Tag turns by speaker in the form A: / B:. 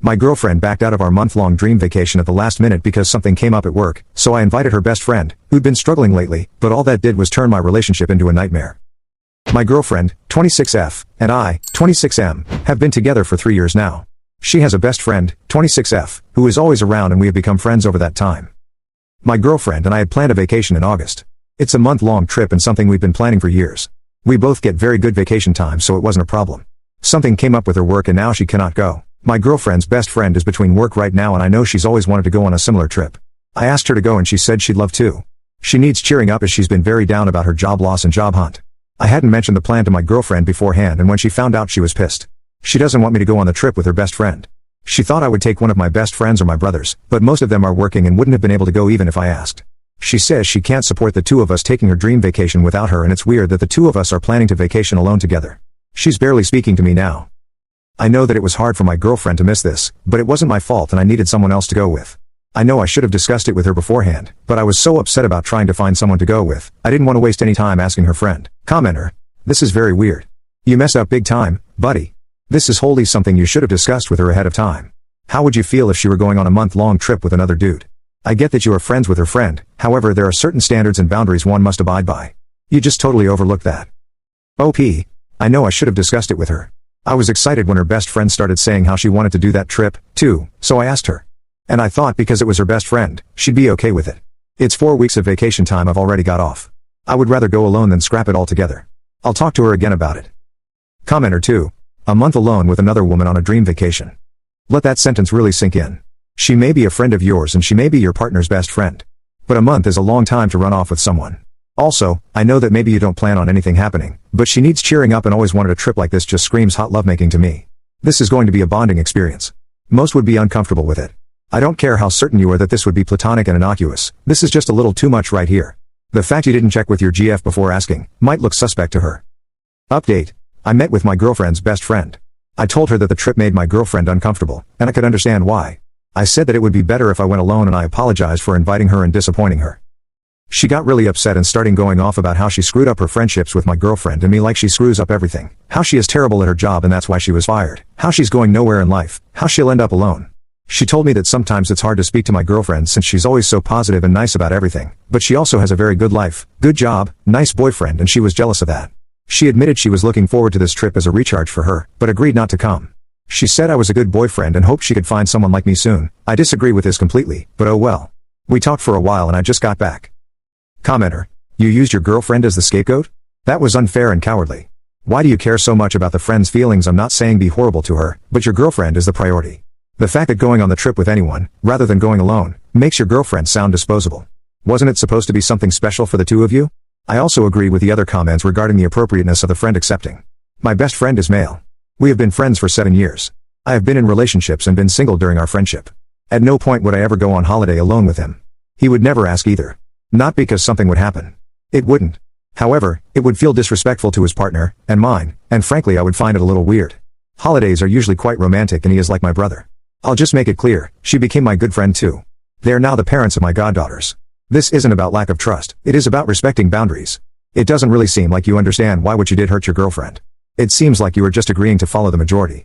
A: My girlfriend backed out of our month-long dream vacation at the last minute because something came up at work, so I invited her best friend, who'd been struggling lately, but all that did was turn my relationship into a nightmare. My girlfriend, 26F, and I, 26M, have been together for 3 years now. She has a best friend, 26F, who is always around and we have become friends over that time. My girlfriend and I had planned a vacation in August. It's a month-long trip and something we've been planning for years. We both get very good vacation time, so it wasn't a problem. Something came up with her work and now she cannot go. My girlfriend's best friend is between work right now and I know she's always wanted to go on a similar trip. I asked her to go and she said she'd love to. She needs cheering up as she's been very down about her job loss and job hunt. I hadn't mentioned the plan to my girlfriend beforehand and when she found out she was pissed. She doesn't want me to go on the trip with her best friend. She thought I would take one of my best friends or my brothers, but most of them are working and wouldn't have been able to go even if I asked. She says she can't support the two of us taking her dream vacation without her and it's weird that the two of us are planning to vacation alone together. She's barely speaking to me now. I know that it was hard for my girlfriend to miss this, but it wasn't my fault and I needed someone else to go with. I know I should have discussed it with her beforehand, but I was so upset about trying to find someone to go with, I didn't want to waste any time asking her friend. Commenter. This is very weird. You messed up big time, buddy. This is wholly something you should have discussed with her ahead of time. How would you feel if she were going on a month-long trip with another dude? I get that you are friends with her friend, however there are certain standards and boundaries one must abide by. You just totally overlooked that. OP. I know I should have discussed it with her. I was excited when her best friend started saying how she wanted to do that trip, too, so I asked her. And I thought because it was her best friend, she'd be okay with it. It's 4 weeks of vacation time I've already got off. I would rather go alone than scrap it altogether. I'll talk to her again about it. Commenter 2. A month alone with another woman on a dream vacation. Let that sentence really sink in. She may be a friend of yours and she may be your partner's best friend. But a month is a long time to run off with someone. Also, I know that maybe you don't plan on anything happening, but she needs cheering up and always wanted a trip like this just screams hot lovemaking to me. This is going to be a bonding experience. Most would be uncomfortable with it. I don't care how certain you are that this would be platonic and innocuous, this is just a little too much right here. The fact you didn't check with your GF before asking, might look suspect to her. Update. I met with my girlfriend's best friend. I told her that the trip made my girlfriend uncomfortable, and I could understand why. I said that it would be better if I went alone and I apologized for inviting her and disappointing her. She got really upset and started going off about how she screwed up her friendships with my girlfriend and me like she screws up everything. How she is terrible at her job and that's why she was fired. How she's going nowhere in life. How she'll end up alone. She told me that sometimes it's hard to speak to my girlfriend since she's always so positive and nice about everything, but she also has a very good life, good job, nice boyfriend and she was jealous of that. She admitted she was looking forward to this trip as a recharge for her, but agreed not to come. She said I was a good boyfriend and hoped she could find someone like me soon. I disagree with this completely, but oh well. We talked for a while and I just got back. Commenter. You used your girlfriend as the scapegoat? That was unfair and cowardly. Why do you care so much about the friend's feelings? I'm not saying be horrible to her, but your girlfriend is the priority. The fact that going on the trip with anyone, rather than going alone, makes your girlfriend sound disposable. Wasn't it supposed to be something special for the two of you? I also agree with the other comments regarding the appropriateness of the friend accepting. My best friend is male. We have been friends for 7 years. I have been in relationships and been single during our friendship. At no point would I ever go on holiday alone with him. He would never ask either. Not because something would happen. It wouldn't. However, it would feel disrespectful to his partner, and mine, and frankly I would find it a little weird. Holidays are usually quite romantic and he is like my brother. I'll just make it clear, she became my good friend too. They are now the parents of my goddaughters. This isn't about lack of trust, it is about respecting boundaries. It doesn't really seem like you understand why what you did hurt your girlfriend. It seems like you are just agreeing to follow the majority.